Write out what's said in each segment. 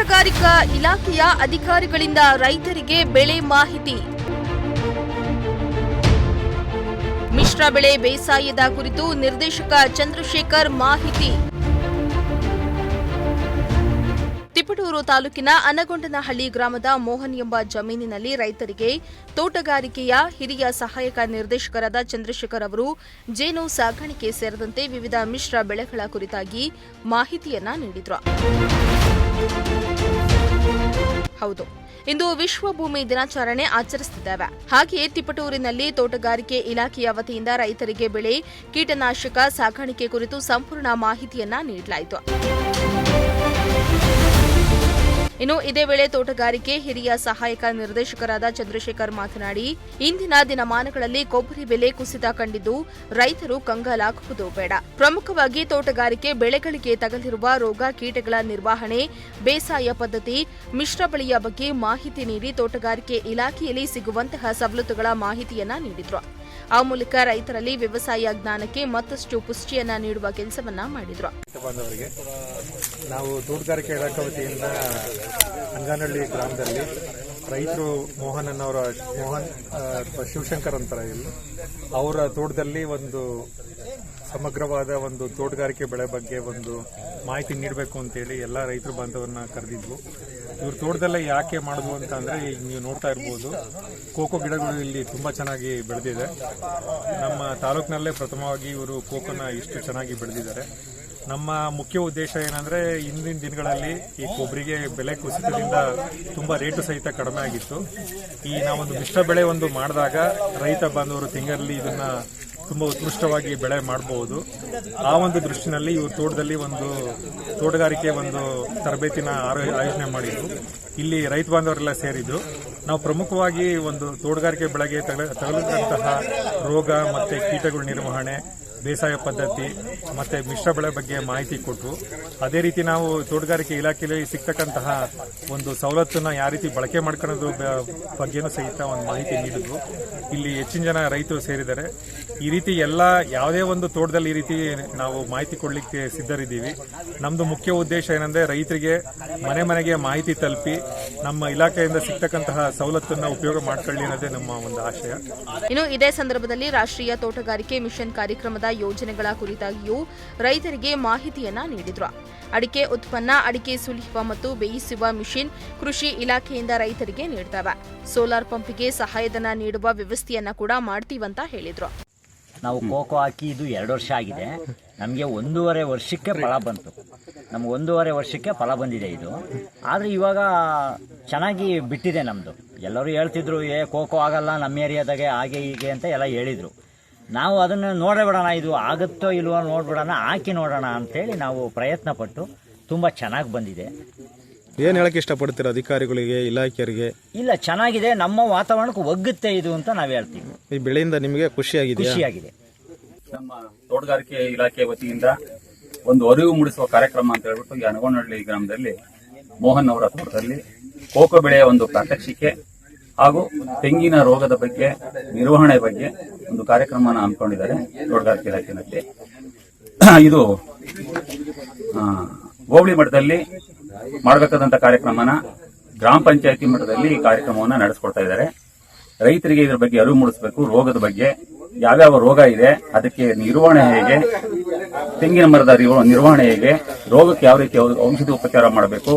ತೋಟಗಾರಿಕಾ ಇಲಾಖೆಯ ಅಧಿಕಾರಿಗಳಿಂದ ರೈತರಿಗೆ ಬೆಳೆ ಮಾಹಿತಿ. ಮಿಶ್ರ ಬೆಳೆ ಬೇಸಾಯದ ಕುರಿತು ನಿರ್ದೇಶಕ ಚಂದ್ರಶೇಖರ್ ಮಾಹಿತಿ. ತಿಪಟೂರು ತಾಲೂಕಿನ ಅನಗೊಂಡನಹಳ್ಳಿ ಗ್ರಾಮದ ಮೋಹನ್ ಎಂಬ ಜಮೀನಿನಲ್ಲಿ ರೈತರಿಗೆ ತೋಟಗಾರಿಕೆಯ ಹಿರಿಯ ಸಹಾಯಕ ನಿರ್ದೇಶಕರಾದ ಚಂದ್ರಶೇಖರ್ ಅವರು ಜೇನು ಸಾಗಾಣಿಕೆ ಸೇರಿದಂತೆ ವಿವಿಧ ಮಿಶ್ರ ಬೆಳೆಗಳ ಕುರಿತಾಗಿ ಮಾಹಿತಿಯನ್ನ ನೀಡಿದರು. ಹೌದು, ಇಂದು ವಿಶ್ವ ಭೂಮಿ ದಿನಾಚರಣೆ ಆಚರಿಸುತ್ತಿದ್ದೇವೆ. ಹಾಗೆಯೇ ತಿಪಟೂರಿನಲ್ಲಿ ತೋಟಗಾರಿಕೆ ಇಲಾಖೆಯ ವತಿಯಿಂದ ರೈತರಿಗೆ ಬೆಳೆ ಕೀಟನಾಶಕ ಸಾಗಾಣಿಕೆ ಕುರಿತು ಸಂಪೂರ್ಣ ಮಾಹಿತಿಯನ್ನ ನೀಡಲಾಯಿತು. ಇನ್ನು ಇದೇ ವೇಳೆ ತೋಟಗಾರಿಕೆ ಹಿರಿಯ ಸಹಾಯಕ ನಿರ್ದೇಶಕರಾದ ಚಂದ್ರಶೇಖರ್ ಮಾತನಾಡಿ, ಇಂದಿನ ದಿನಮಾನಗಳಲ್ಲಿ ಕೊಬ್ಬರಿ ಬೆಲೆ ಕುಸಿತ ಕಂಡಿದ್ದು ರೈತರು ಕಂಗಾಲಾಗುವುದು ಬೇಡ. ಪ್ರಮುಖವಾಗಿ ತೋಟಗಾರಿಕೆ ಬೆಳೆಗಳಿಗೆ ತಗಲಿರುವ ರೋಗ ಕೀಟಗಳ ನಿರ್ವಹಣೆ, ಬೇಸಾಯ ಪದ್ಧತಿ, ಮಿಶ್ರ ಬೆಳೆಯ ಬಗ್ಗೆ ಮಾಹಿತಿ ನೀಡಿ ತೋಟಗಾರಿಕೆ ಇಲಾಖೆಯಲ್ಲಿ ಸಿಗುವಂತಹ ಸವಲತ್ತುಗಳ ಮಾಹಿತಿಯನ್ನ ನೀಡಿದ್ರು. ಆ ಮೂಲಕ ರೈತರಲ್ಲಿ ವ್ಯವಸಾಯ ಜ್ಞಾನಕ್ಕೆ ಮತ್ತಷ್ಟು ಪುಷ್ಟಿಯನ್ನ ನೀಡುವ ಕೆಲಸವನ್ನ ಮಾಡಿದ್ರು. ನಾವು ತೋಟಗಾರಿಕೆ ಇಲಾಖೆ ವತಿಯಿಂದ ಅಂಗನಹಳ್ಳಿ ಗ್ರಾಮದಲ್ಲಿ ರೈತರು ಮೋಹನ್ ಶಿವಶಂಕರ್ ಅಂತಾರೆ ಇಲ್ಲಿ ಅವರ ತೋಟದಲ್ಲಿ ಒಂದು ಸಮಗ್ರವಾದ ಒಂದು ತೋಟಗಾರಿಕೆ ಬೆಳೆ ಬಗ್ಗೆ ಒಂದು ಮಾಹಿತಿ ನೀಡಬೇಕು ಅಂತೇಳಿ ಎಲ್ಲ ರೈತರು ಬಾಂಧವರನ್ನ ಕರೆದಿದ್ವು. ಇವ್ರ ತೋಟದಲ್ಲೇ ಯಾಕೆ ಮಾಡಿದ್ವು ಅಂತ ಅಂದ್ರೆ ಈಗ ನೀವು ನೋಡ್ತಾ ಇರ್ಬೋದು, ಕೋಕೋ ಗಿಡಗಳು ಇಲ್ಲಿ ತುಂಬಾ ಚೆನ್ನಾಗಿ ಬೆಳೆದಿದೆ. ನಮ್ಮ ತಾಲೂಕಿನಲ್ಲೇ ಪ್ರಥಮವಾಗಿ ಇವರು ಕೋಕೋನ ಇಷ್ಟು ಚೆನ್ನಾಗಿ ಬೆಳೆದಿದ್ದಾರೆ. ನಮ್ಮ ಮುಖ್ಯ ಉದ್ದೇಶ ಏನಂದ್ರೆ ಇಂದಿನ ದಿನಗಳಲ್ಲಿ ಈ ಕೊಬ್ಬರಿಗೆ ಬೆಲೆ ಕುಸಿತದಿಂದ ತುಂಬಾ ರೇಟು ಸಹಿತ ಕಡಿಮೆ ಆಗಿತ್ತು. ಈ ನಾವೊಂದು ಮಿಶ್ರ ಬೆಳೆ ಒಂದು ಮಾಡಿದಾಗ ರೈತ ಬಾಂಧವರು ತಿಂಗಳಲ್ಲಿ ಇದನ್ನ ತುಂಬಾ ಉತ್ಕೃಷ್ಟವಾಗಿ ಬೆಳೆ ಮಾಡಬಹುದು. ಆ ಒಂದು ದೃಷ್ಟಿನಲ್ಲಿ ಇವರು ತೋಟದಲ್ಲಿ ಒಂದು ತೋಟಗಾರಿಕೆ ಒಂದು ತರಬೇತಿನ ಆಯೋಜನೆ ಮಾಡಿದ್ರು. ಇಲ್ಲಿ ರೈತ ಬಾಂಧವರೆಲ್ಲ ಸೇರಿದ್ರು. ನಾವು ಪ್ರಮುಖವಾಗಿ ಒಂದು ತೋಟಗಾರಿಕೆ ಬೆಳೆಗೆ ತಗಲುವಂತಹ ರೋಗ ಮತ್ತೆ ಕೀಟಗಳ ನಿರ್ವಹಣೆ, ಬೇಸಾಯ ಪದ್ಧತಿ ಮತ್ತೆ ಮಿಶ್ರ ಬೆಳೆ ಬಗ್ಗೆ ಮಾಹಿತಿ ಕೊಟ್ಟರು. ಅದೇ ರೀತಿ ನಾವು ತೋಟಗಾರಿಕೆ ಇಲಾಖೆಯಲ್ಲಿ ಸಿಗ್ತಕ್ಕಂತಹ ಒಂದು ಸವಲತ್ತನ್ನ ಯಾವ ರೀತಿ ಬಳಕೆ ಮಾಡ್ಕೊಳ್ಳೋದ್ರ ಬಗ್ಗೆನೂ ಸಹಿತ ಒಂದು ಮಾಹಿತಿ ನೀಡಿದ್ರು. ಇಲ್ಲಿ ಹೆಚ್ಚಿನ ಜನ ರೈತರು ಸೇರಿದ್ದಾರೆ. ಈ ರೀತಿ ಎಲ್ಲ ಯಾವುದೇ ಒಂದು ತೋಟದಲ್ಲಿ ಈ ರೀತಿ ನಾವು ಮಾಹಿತಿ ಕೊಡ್ಲಿಕ್ಕೆ ಸಿದ್ಧರಿದ್ದೀವಿ. ನಮ್ದು ಮುಖ್ಯ ಉದ್ದೇಶ ಏನಂದ್ರೆ ರೈತರಿಗೆ ಮನೆ ಮನೆಗೆ ಮಾಹಿತಿ ತಲುಪಿ ನಮ್ಮ ಇಲಾಖೆಯಿಂದ ಸಿಗ್ತಕ್ಕಂತಹ ಸವಲತ್ತನ್ನ ಉಪಯೋಗ ಮಾಡ್ಕೊಳ್ಳಿ ಅನ್ನೋದೇ ನಮ್ಮ ಒಂದು ಆಶಯ. ಇನ್ನು ಇದೇ ಸಂದರ್ಭದಲ್ಲಿ ರಾಷ್ಟ್ರೀಯ ತೋಟಗಾರಿಕೆ ಮಿಷನ್ ಕಾರ್ಯಕ್ರಮದ ಯೋಜನೆಗಳ ಕುರಿತಾಗಿಯೂ ರೈತರಿಗೆ ಮಾಹಿತಿಯನ್ನ ನೀಡಿದ್ರು. ಅಡಿಕೆ ಉತ್ಪನ್ನ, ಅಡಿಕೆ ಸುಲಿಯುವ ಮತ್ತು ಬೇಯಿಸುವ ಮಿಷಿನ್ ಕೃಷಿ ಇಲಾಖೆಯಿಂದ ರೈತರಿಗೆ ನೀಡ್ತವೆ. ಸೋಲಾರ್ ಪಂಪಿಗೆ ಸಹಾಯಧನ ನೀಡುವ ವ್ಯವಸ್ಥೆಯನ್ನ ಕೂಡ ಮಾಡ್ತೀವಂತ ಹೇಳಿದ್ರು. ನಾವು ಕೋಕೋ ಹಾಕಿ ಇದು 2 ವರ್ಷ ಆಗಿದೆ. ನಮಗೆ 1.5 ವರ್ಷಕ್ಕೆ ಫಲ ಬಂತು. ನಮ್ಗೆ 1.5 ವರ್ಷಕ್ಕೆ ಫಲ ಬಂದಿದೆ ಇದು. ಆದರೆ ಇವಾಗ ಚೆನ್ನಾಗಿ ಬಿಟ್ಟಿದೆ ನಮ್ಮದು. ಎಲ್ಲರೂ ಹೇಳ್ತಿದ್ರು ಕೋಕೋ ಆಗಲ್ಲ ನಮ್ಮ ಏರಿಯಾದಾಗೆ ಹಾಗೆ ಹೀಗೆ ಅಂತ ಎಲ್ಲ ಹೇಳಿದರು. ನಾವು ಅದನ್ನು ನೋಡಬೇಡೋಣ, ಇದು ಆಗುತ್ತೋ ಇಲ್ವೋ ನೋಡ್ಬಿಡೋಣ, ಹಾಕಿ ನೋಡೋಣ ಅಂತೇಳಿ ನಾವು ಪ್ರಯತ್ನ ಪಟ್ಟು ತುಂಬ ಚೆನ್ನಾಗಿ ಬಂದಿದೆ. ಏನು ಹೇಳಕ್ಕೆ ಇಷ್ಟಪಡ್ತೀರಾ ಅಧಿಕಾರಿಗಳಿಗೆ, ಇಲಾಖೆಯವರಿಗೆ? ಇಲ್ಲ, ಚೆನ್ನಾಗಿದೆ, ನಮ್ಮ ವಾತಾವರಣಕ್ಕೆ ಒಗ್ಗುತ್ತೆ ಇದು ಅಂತ ನಾವು ಹೇಳ್ತೀವಿ. ಈ ಬೆಳೆಯಿಂದ ನಿಮಗೆ ಖುಷಿಯಾಗಿದೆ? ನಮ್ಮ ತೋಟಗಾರಿಕೆ ಇಲಾಖೆ ವತಿಯಿಂದ ಒಂದು ಅರಿವು ಮೂಡಿಸುವ ಕಾರ್ಯಕ್ರಮ ಅಂತ ಹೇಳ್ಬಿಟ್ಟು ಈ ಅನಗೊಂಡನಹಳ್ಳಿ ಗ್ರಾಮದಲ್ಲಿ ಮೋಹನ್ ಅವರ ತೋಟದಲ್ಲಿ ಕೋಕೋ ಬೆಳೆಯ ಒಂದು ಪ್ರಾತ್ಯಕ್ಷಿಕೆ ಹಾಗೂ ತೆಂಗಿನ ರೋಗದ ಬಗ್ಗೆ, ನಿರ್ವಹಣೆ ಬಗ್ಗೆ ಒಂದು ಕಾರ್ಯಕ್ರಮನ ಹಮ್ಮಿಕೊಂಡಿದ್ದಾರೆ ತೋಟಗಾರಿಕೆ ಇಲಾಖೆಯಲ್ಲಿ. ಇದು ಹೋಬಳಿ ಮಟ್ಟದಲ್ಲಿ ಮಾಡಬೇಕಾದಂತ ಕಾರ್ಯಕ್ರಮನ ಗ್ರಾಮ ಪಂಚಾಯತಿ ಮಟ್ಟದಲ್ಲಿ ಈ ಕಾರ್ಯಕ್ರಮವನ್ನು ನಡೆಸಿಕೊಡ್ತಾ ಇದ್ದಾರೆ. ರೈತರಿಗೆ ಇದರ ಬಗ್ಗೆ ಅರಿವು ಮೂಡಿಸಬೇಕು. ರೋಗದ ಬಗ್ಗೆ, ಯಾವ್ಯಾವ ರೋಗ ಇದೆ, ಅದಕ್ಕೆ ನಿರ್ವಹಣೆ ಹೇಗೆ, ತೆಂಗಿನ ಮರದ ನಿರ್ವಹಣೆ ಹೇಗೆ, ರೋಗಕ್ಕೆ ಯಾವ ರೀತಿ ಔಷಧಿ ಉಪಚಾರ ಮಾಡಬೇಕು,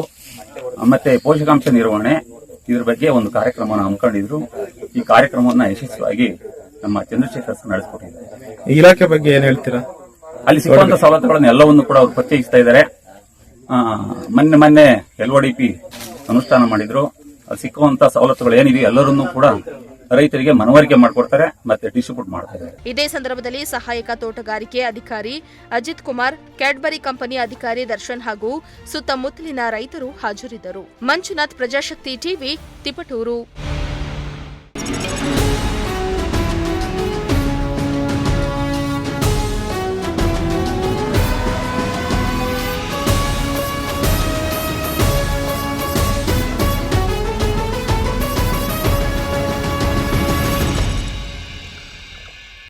ಮತ್ತೆ ಪೋಷಕಾಂಶ ನಿರ್ವಹಣೆ, ಇದ್ರ ಬಗ್ಗೆ ಒಂದು ಕಾರ್ಯಕ್ರಮವನ್ನು ಹಮ್ಮಿಕೊಂಡಿದ್ರು. ಈ ಕಾರ್ಯಕ್ರಮವನ್ನು ಯಶಸ್ವಿಯಾಗಿ ನಮ್ಮ ಚಂದ್ರಶೇಖರ್ ನಡೆಸಿಕೊಟ್ಟಿದ್ದಾರೆ. ಇಲಾಖೆ ಬಗ್ಗೆ ಏನ್ ಹೇಳ್ತೀರಾ? ಅಲ್ಲಿ ಸಿಗುವಂತಹ ಸವಲತ್ತುಗಳನ್ನು ಎಲ್ಲವನ್ನು ಕೂಡ ಅವರು ಪರಿಚಯಿಸ್ತಾ ಇದ್ದಾರೆ. ಮೊನ್ನೆ LODP ಅನುಷ್ಠಾನ ಮಾಡಿದ್ರು. ಅಲ್ಲಿ ಸಿಕ್ಕುವಂತಹ ಸವಲತ್ತುಗಳು ಏನಿದೆ ಎಲ್ಲರನ್ನೂ ಕೂಡ ರೈತರಿಗೆ ಮನವರಿಕೆ ಮಾಡಿಕೊಡ್ತಾರೆ ಮತ್ತೆ ಡಿಸ್ಟ್ರಿಬ್ಯೂಟ್ ಮಾಡ್ತಾರೆ. ಇದೇ ಸಂದರ್ಭದಲ್ಲಿ ಸಹಾಯಕ ತೋಟಗಾರಿಕೆ ಅಧಿಕಾರಿ ಅಜಿತ್ ಕುಮಾರ್, ಕ್ಯಾಡ್ಬರಿ ಕಂಪನಿ ಅಧಿಕಾರಿ ದರ್ಶನ್ ಹಾಗೂ ಸುತ್ತಮುತ್ತಲಿನ ರೈತರು ಹಾಜರಿದ್ದರು. ಮಂಜುನಾಥ್, ಪ್ರಜಾಶಕ್ತಿ ಟಿವಿ, ತಿಪಟೂರು.